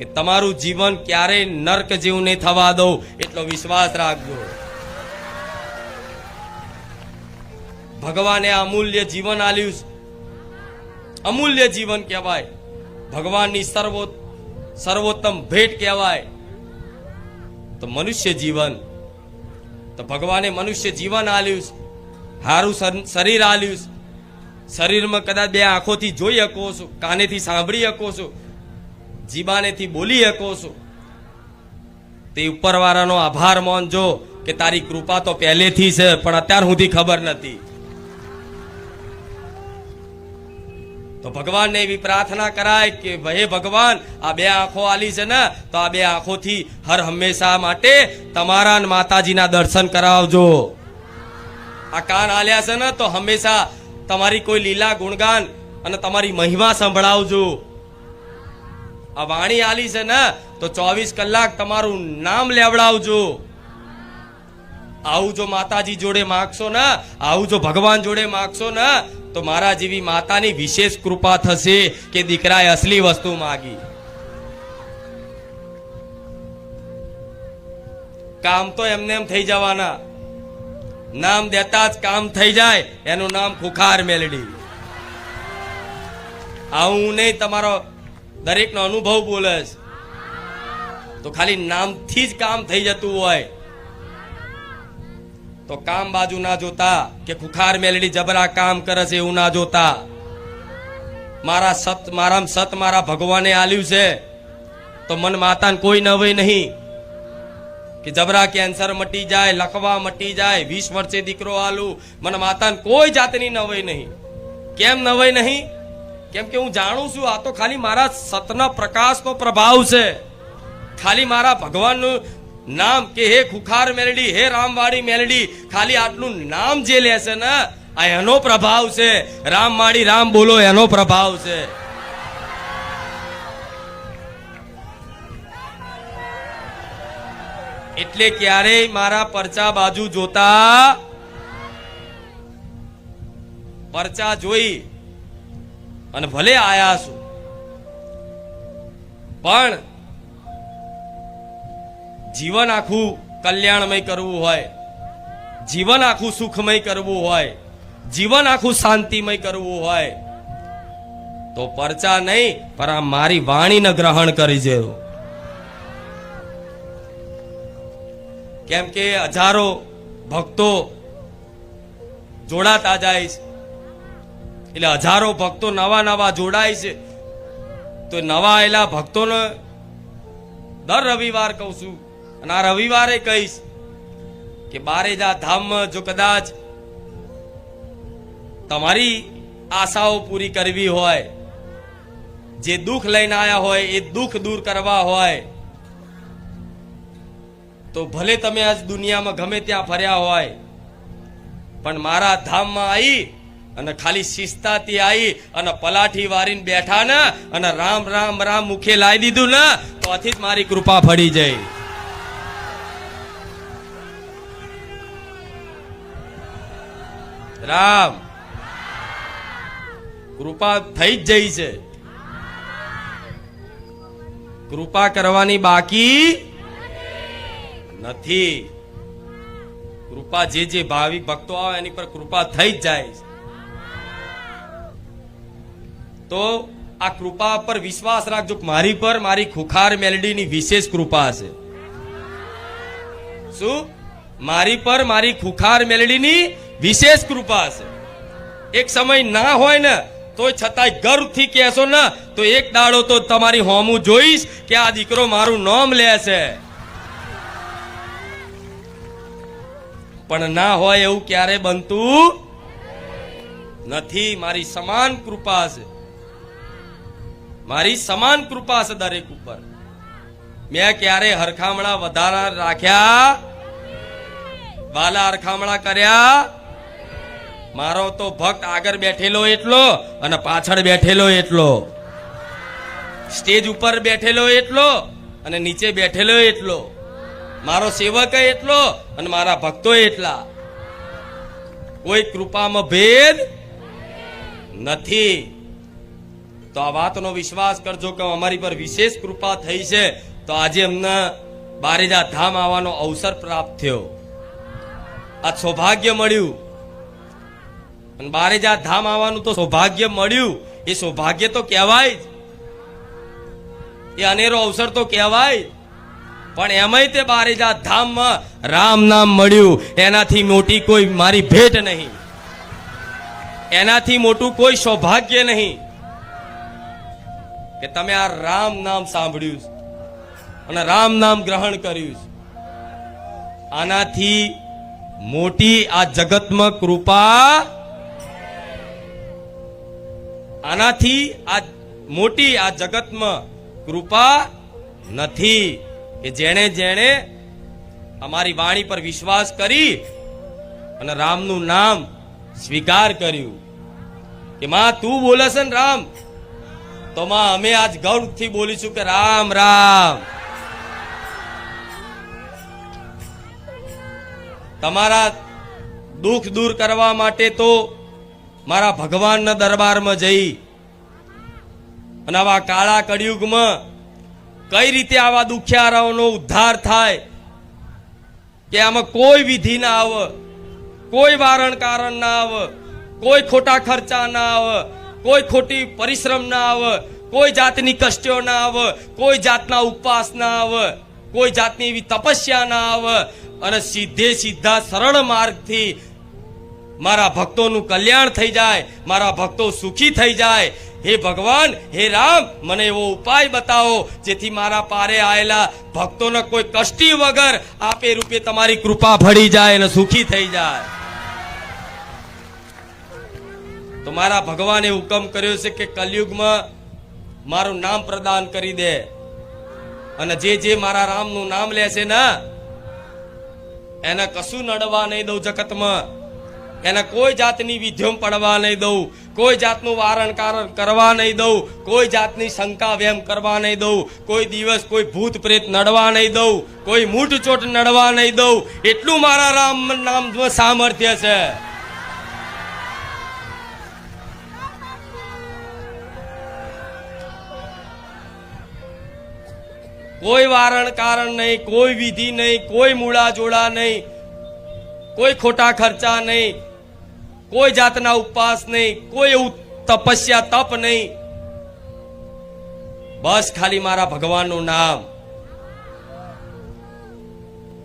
કે તમારું જીવન ક્યારેય નર્ક જેવું નહીં થવા દો, એટલો વિશ્વાસ રાખજો. ભગવાને અમૂલ્ય જીવન આલ્યું, અમૂલ્ય જીવન કહેવાય, ભગવાનની સર્વોત્તમ ભેટ કહેવાય. તો મનુષ્ય જીવન, તો ભગવાને મનુષ્ય જીવન આલ્યું, સારું શરીર આલ્યું. શરીરમાં કદાચ બે આંખોથી જોઈ શકો છો, કાનેથી સાંભળી શકો છો, જીબાનેથી બોલી શકો છો. તે ઉપરવાળાનો આભાર માનજો કે તારી કૃપા તો પહેલેથી છે, પણ અત્યાર સુધી ખબર નથી. તો ભગવાનને એવી પ્રાર્થના કરાય કે હે ભગવાન, આ બે આંખો આલી છે ને, તો આ બે આંખોથી હર હંમેશા માટે તમારા માતાજીના દર્શન કરાવજો. આ કાન આલ્યા છે ને, તો હંમેશા તમારી કોઈ લીલા ગુણગાન અને તમારી મહિમા સંભળાવજો. આ વાણી આલી છે ને, તો 24 કલાક તમારું નામ લેવડાવજો. આવું જો માતાજી જોડે માગશો ને, આવું જો ભગવાન જોડે માગશો ને, તો મારા જેવી માતાની વિશેષ કૃપા થશે કે દીકરાએ અસલી વસ્તુ માગી. કામ તો એમને એમ થઈ જવાના, નામ દેતા જ કામ થઈ જાય. એનું નામ ખુખાર મેલડી. આવું નહીં, તમારો દરેકનો અનુભવ બોલે છે. તો ખાલી નામથી જ કામ થઈ જતું હોય તો કામ બાજુ ના જોતા કે ખુખાર મેલડી જબરા કામ કરે છે એવું ના જોતા. મારામાં સત મારા ભગવાને આલ્યું છે, તો મન માતાને કોઈ નવાઈ નહીં કે જબરા કેન્સર મટી જાય, લકવા મટી જાય, 20 વર્ષે દીકરો આલું. મને માતાને કોઈ જાતની નવાઈ નહીં. કેમ નવાઈ નહીં? કેમ કે હું જાણું છું આ તો ખાલી મારા સતના પ્રકાશનો પ્રભાવ છે. ખાલી મારા ભગવાનનું નામ કે હે ખુખાર મેલડી, હે રામવાડી મેલડી, ખાલી આટલું નામ જે લેશે ને, આ એનો પ્રભાવ છે. રામવાડી રામ બોલો એનો પ્રભાવ છે. એટલે ક્યારેય મારા પરચા બાજુ જોતા, પરચા જોઈ અને ભલે આયા છું, પણ જીવન આખું કલ્યાણમય કરવું હોય, જીવન આખું સુખમય કરવું હોય, જીવન આખું શાંતિમય કરવું હોય, તો પરચા નહીં પણ આ મારી વાણીને ગ્રહણ કરી જેવું. કેમ કે હજારો ભક્તો જોડાતા જાય છે, એટલે હજારો ભક્તો નવા નવા જોડાય છે. તો નવા આવેલા ભક્તોને દર રવિવાર કહું છું, અને આ રવિવારે કહીશ કે બારેજા ધામમાં જો કદાચ તમારી આશાઓ પૂરી કરવી હોય, જે દુઃખ લઈને આવ્યા હોય એ દુઃખ દૂર કરવા હોય, તો ભલે તમે આજ દુનિયામાં ગમે ત્યાં ફર્યા હોય, પણ મારા ધામમાં આવી અને ખાલી શિસ્તાથી આવી અને પલાઠી વારીને બેઠા ને અને રામ રામ રામ મુખે લાવી દીધું ને, તો આથી જ મારી કૃપા ફળી જાય. રામ કૃપા થઈ જ જઈ છે. કૃપા કરવાની બાકી નથી. કૃપા જે ભાવિક ભક્તો આવે એની પર કૃપા થઈ જ જાય. તો આ કૃપા પર વિશ્વાસ રાખજો. મારી પર મારી ખુખાર મેલડીની વિશેષ કૃપા છે. શું? મારી પર મારી ખુખાર મેલડીની વિશેષ કૃપા છે. એક સમય ના હોય ને તોય છતાંય ગર્વથી કહેશો ને, તો એક દાડો તો તમારી હોમું જોઈશ કે આ દીકરો મારું નામ લે છે. પણ ના હોય એવું ક્યારે બનતું નથી. મારી સમાન કૃપા છે, મારી સમાન કૃપા છે દરેક ઉપર. મેં ક્યારે હરખામણા વધારા રાખ્યા, વાલા હરખામણા કર્યા? મારો તો ભક્ત આગળ બેઠેલો એટલો અને પાછળ બેઠેલો એટલો, સ્ટેજ ઉપર બેઠેલો એટલો અને નીચે બેઠેલો એટલો. મારો સેવક એટલો અને મારા ભક્તો એટલા. કોઈ કૃપામાં ભેદ નથી. તો આ વાતનો વિશ્વાસ કરજો કે અમારી પર વિશેષ કૃપા થઈ છે. તો આજે અમને બારેજા ધામ આવવાનો અવસર પ્રાપ્ત થયો, આ સૌભાગ્ય મળ્યું. અને બારેજા ધામ આવવાનું તો સૌભાગ્ય મળ્યું, એ સૌભાગ્ય તો કહેવાય જ, એ અનેરો અવસર તો કહેવાય. પણ એમાંય તે બારેજા ધામમાં રામ નામ મળ્યું, એનાથી મોટી કોઈ મારી ભેટ નહીં, એનાથી મોટું કોઈ સૌભાગ્ય નહીં કે તમે આ રામ નામ સાંભળ્યું અને રામ નામ ગ્રહણ કર્યું. આનાથી મોટી આ જગતમાં કૃપા, આનાથી આ મોટી આ જગતમાં કૃપા નથી કે જેણે જેણે અમારી વાણી પર વિશ્વાસ કરી અને રામનું નામ સ્વીકાર કર્યું કે માં તું બોલે છે ને રામ, તો માં અમે આજ ગૌરવથી બોલીશું કે રામ રામ. તમારા દુઃખ દૂર કરવા માટે તો મારા ભગવાનના દરબારમાં જઈ અને આવા કાળા કળિયુગમાં કઈ રીતે આવા દુખિયારાઓનો ઉદ્ધાર થાય કે આમાં કોઈ વિધિ ના આવે, કોઈ વારણ કારણ ના આવે, કોઈ ખોટા ખર્ચા ના આવે, કોઈ ખોટી પરિશ્રમ ના આવે, કોઈ જાતની કષ્ટો ના આવે, કોઈ જાતના ઉપવાસ ના આવે, કોઈ જાતની એવી તપસ્યા ના આવે અને સીધે સીધા સરળ માર્ગથી મારા ભક્તોનું કલ્યાણ થઈ જાય, મારા ભક્તો સુખી થઈ જાય. હે ભગવાન, હે રામ, મને એવો ઉપાય બતાવો જેથી મારા પારે આયેલા ભક્તોને કોઈ કષ્ટી વગર આપે રૂપે તમારી કૃપા ભળી જાય અને સુખી થઈ જાય. તો મારા ભગવાને હુકમ કર્યો છે કે કલયુગમાં મારું નામ પ્રદાન કરી દે અને જે જે મારા રામનું નામ લે છે ને એને કશું નડવા નહીં દઉં જગતમાં, એને કોઈ જાતની વિધિઓ પડવા નહીં દઉં, કોઈ જાતનું વારણ કારણ કરવા નહીં દઉં, કોઈ જાતની શંકા વેમ કરવા નહીં દઉં, કોઈ દિવસ કોઈ ભૂત પ્રેત નડવા નહીં દઉં, કોઈ મૂઠ ચોટ નડવા નહીં દઉં. એટલું મારા રામ નામમાં સામર્થ્ય છે. કોઈ વારણ કારણ નહીં, કોઈ વિધિ નહીં, કોઈ મૂળા જોડા નહીં, કોઈ ખોટા ખર્ચા નહીં, કોઈ જાતના ઉપવાસ નહીં, કોઈ એવું તપસ્યા તપ નહીં, બસ ખાલી મારા ભગવાનનું નામ.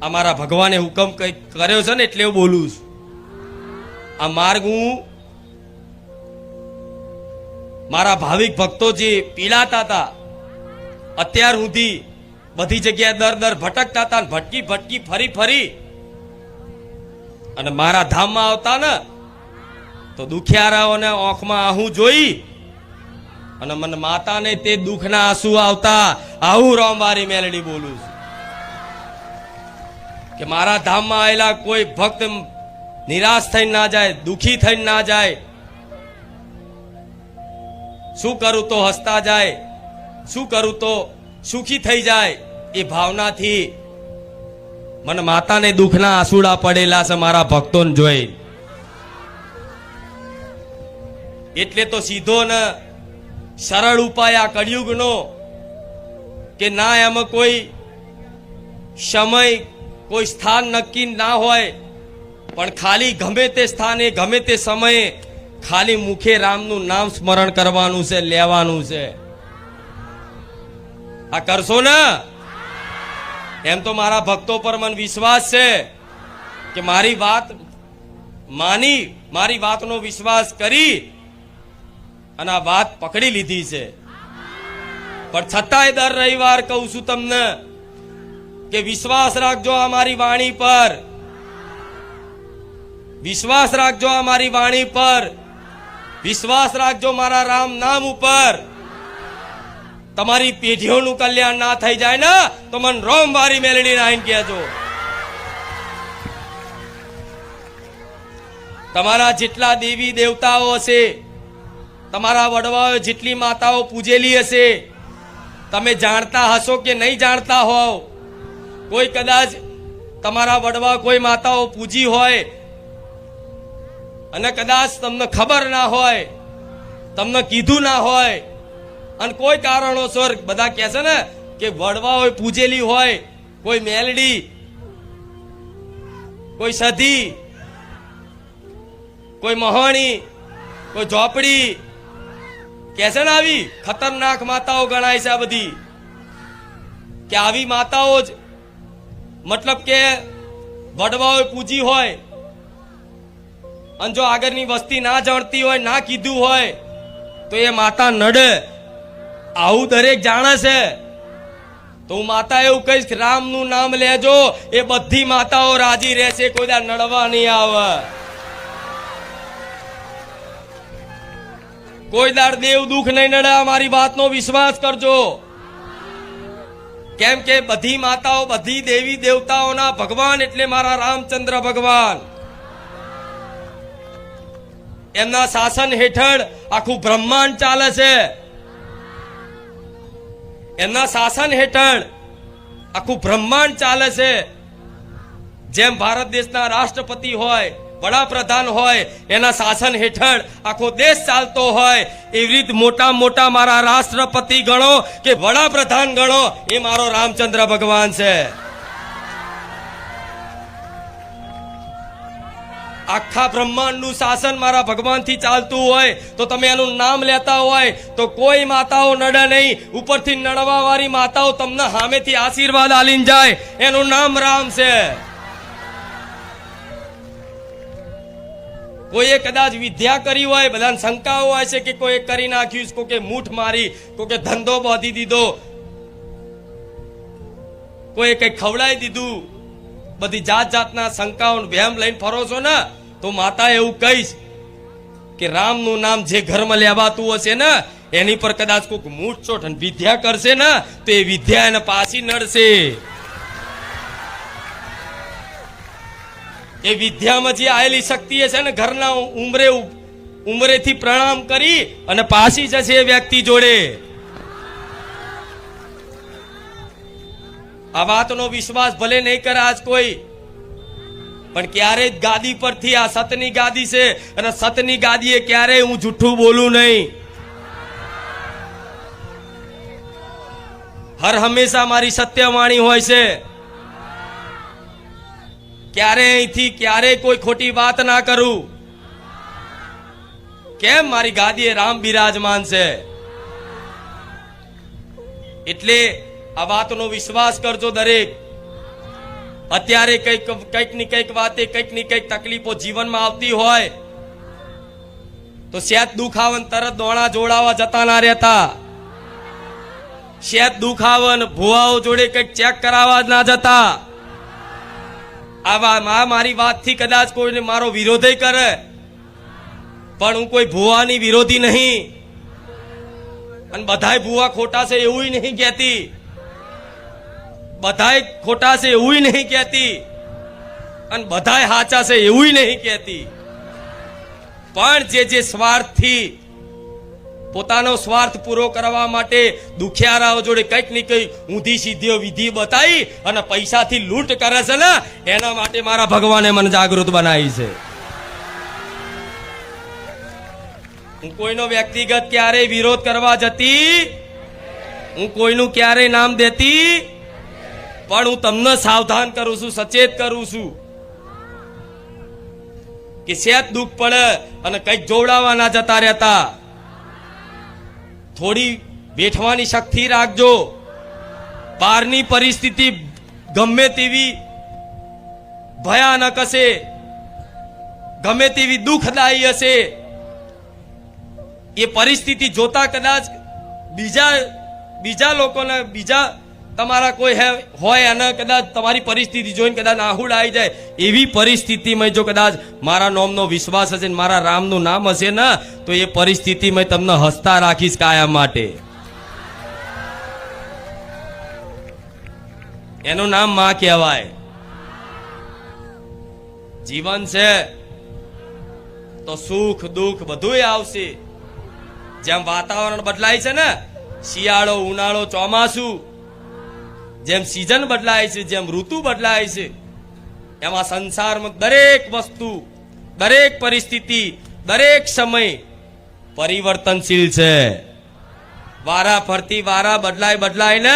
આ મારા ભગવાને હુકમ કર્યો છે ને એટલે હું બોલું છું. આ માર્ગ હું મારા ભાવિક ભક્તો જે પીડાતા હતા, અત્યાર સુધી બધી જગ્યાએ દર દર ભટકતા હતા, ભટકી ભટકી ફરી ફરી અને મારા ધામમાં આવતા ને તો દુખિયારાઓને આંખમાં આહું જોઈ અને મને માતાને તે દુઃખના આંસુ આવતા. આવું રામવારી મેલડી બોલું છું કે મારા ધામમાં આવેલા કોઈ ભક્ત નિરાશ થઈને ના જાય, દુખી થઈને ના જાય. શું કરું તો હસતા જાય, શું કરું તો સુખી થઈ જાય, એ ભાવનાથી મને માતાને દુઃખના આંસુડા પડેલા છે મારા ભક્તોને જોઈ. એટલે તો સીધો ને સરળ ઉપાય આ કળિયુગનો કે ના એમાં કોઈ સમય, કોઈ સ્થાન નક્કી ના હોય, પણ ખાલી ગમે તે સ્થાને ગમે તે સમયે ખાલી મુખે રામનું નામ સ્મરણ કરવાનું છે, લેવાનું છે. આ કરશો ને? એમ તો મારા ભક્તો પર મને વિશ્વાસ છે કે મારી વાત માની, મારી વાતનો વિશ્વાસ કરી અને આ વાત પકડી લીધી છે. પણ છતાંય દર રવિવાર કહું છું તમને કે વિશ્વાસ રાખજો આ મારી વાણી પર, વિશ્વાસ રાખજો આ મારી વાણી પર, વિશ્વાસ રાખજો મારા રામ નામ ઉપર. તમારી પેઢીઓનું કલ્યાણ ના થઈ જાય ને તો મને રામવારી મેલડી નાઈને કહેજો. તમારા જેટલા દેવી દેવતાઓ હશે, તમારા વડવાઓ જેટલી માતાઓ પૂજેલી હશે, તમે જાણતા હશો કે નહીં જાણતા હોવ, કોઈ કદાચ તમારા વડવા કોઈ માતાઓ પૂજી હોય અને કદાચ તમને ખબર ના હોય, તમને કીધું ના હોય, અને કોઈ કારણોસર બધા કહે છે ને કે વડવા હોય પૂજેલી હોય, કોઈ મેલડી, કોઈ સધી, કોઈ મહાણી, કોઈ ઝોપડી, કે છે ને આવી ખતરનાક માતાઓ ગણાય છે આ બધી, કે આવી માતાઓ જ મતલબ કે વડવાઓ પૂજી હોય અને જો આગળની વસ્તી ના જાણતી હોય, ના કીધું હોય તો એ માતા નડે. આવું દરેક જાણે છે. તો હું માતા એવું કહીશ કે રામનું નામ લેજો, એ બધી માતાઓ રાજી રહેશે, કોઈ દા નડવા નહીં આવે. કોઈ દાડ દેવ દુઃખ નહીં નડે, મારી વાતનો વિશ્વાસ કરજો. કેમ કે બધી માતાઓ, બધી દેવી દેવતાઓના ભગવાન એટલે મારા રામચંદ્ર ભગવાન. એમના શાસન હેઠળ આખું બ્રહ્માંડ ચાલે છે. એમના શાસન હેઠળ આખું બ્રહ્માંડ ચાલે છે. જેમ ભારત દેશના રાષ્ટ્રપતિ હોય, વડાપ્રધાન હોય, એના શાસન હેઠળ આખો દેશ ચાલતો હોય, એવી રીતે મોટા મોટા મારા રાષ્ટ્રપતિ ગણો કે વડાપ્રધાન ગણો, એ મારો રામચંદ્ર ભગવાન છે. આખા બ્રહ્માંડનું શાસન મારા ભગવાનથી ચાલતું હોય તો તમે એનું નામ લેતા હોય તો કોઈ માતાઓ નડે નહીં. ઉપરથી નડવા વાળી માતાઓ તમને સામેથી આશીર્વાદ આલીને જાય. એનું નામ રામ છે. કોઈએ કદાચ વિદ્યા કરી હોય, બધાને શંકાઓ હોય છે કે કોઈ કરી નાખ્યું, કોકે મૂઠ મારી, કોકે ધંધો બાંધી દીધો, કોઈ કઈ ખવડાવી દીધું, બધી જાત જાતના શંકાઓ વહેમ લઈને ફરો છો ને, તો માતા એવું કહીશ કે રામનું નામ જે ઘરમાં લેવાતું હશે ને એની પર કદાચ કોઈક મૂઠચોટ વિદ્યા કરશે ને તો એ વિદ્યા એને પાછી નડશે. એ વિદ્યામાં જે આવેલી શક્તિ છે ને, ઘરના ઉંમરેથી પ્રણામ કરી અને પાછી જશે એ વ્યક્તિ જોડે. આ વાતનો વિશ્વાસ ભલે નહીં કરે આજ કોઈ, પણ ક્યારેય ગાદી પરથી, આ સતની ગાદી છે અને સતની ગાદીએ ક્યારેય હું જૂઠું બોલું નહીં. હર હંમેશા મારી સત્યવાણી હોય છે. ક્યારેય અહીંથી ક્યારેય કોઈ ખોટી વાત ના કરું. કેમ? મારી ગાદીએ રામ બિરાજમાન છે. એટલે આ વાતનો વિશ્વાસ કરજો દરેક. અત્યારે કઈક ની કઈક વાતે, કઈક ની કઈક તકલીફો જીવનમાં આવતી હોય તો શેત દુખાવન તરત દોણા જોડાવા જતા ના રહેતા. શેત દુખાવન ભુવાઓ જોડે કઈક ચેક કરાવવા ના જતા. આવા મારી વાતથી કદાચ કોઈને મારો વિરોધ કરે, પણ હું કોઈ ભુવાની વિરોધી નહીં. અને બધાય ભુવા ખોટા છે એવું નહીં કહેતી. બધાય ખોટા છે એવું નહીં કહેતી. અને બધાય સાચા છે એવું નહીં કહેતી. પણ જે સ્વાર્થથી, પોતાનો સ્વાર્થ પૂરો કરવા માટે દુખિયારાઓ જોડે કંઈક ને કંઈક ઊંધી સીધીઓ વિધિ બતાવી અને પૈસાથી લૂંટ કરે છે ને, એના માટે મારા ભગવાને મને જાગૃત બનાવી છે. હું કોઈનો વ્યક્તિગત ક્યારેય વિરોધ કરવા જતી, હું કોઈનું ક્યારેય નામ દેતી, પણ હું તમને સાવધાન કરું છું, સચેત કરું છું કે સેત દુઃખ પડે અને કંઈક જોવડાવવા ના જતા રહેતા. થોડી બેઠવાની શક્તિ રાખજો. બહારની પરિસ્થિતિ ગમે તેવી ભયાનક હશે, ગમે તેવી દુઃખદાયી હશે, એ પરિસ્થિતિ જોતા કદાચ બીજા લોકોને, બીજા તમારા કોઈ હોય અને કદાચ તમારી પરિસ્થિતિ જોઈને કદાચ આહુડ આવી જાય, એવી પરિસ્થિતિમાં જો કદાચ મારા નામનો વિશ્વાસ હશે, મારા રામનું નામ હશે ને, તો એ પરિસ્થિતિમાં તમને હસતા રાખીશ કાયમ માટે. એનું નામ માં કહેવાય. જીવન છે તો સુખ દુઃખ બધું આવશે. જેમ વાતાવરણ બદલાય છે ને, શિયાળો, ઉનાળો, ચોમાસું, જેમ સિઝન બદલાય છે, જેમ ઋતુ બદલાય છે, એમાં સંસારમાં દરેક વસ્તુ, દરેક પરિસ્થિતિ, દરેક સમય પરિવર્તનશીલ છે. વારા ફરતી વારા બદલાય ને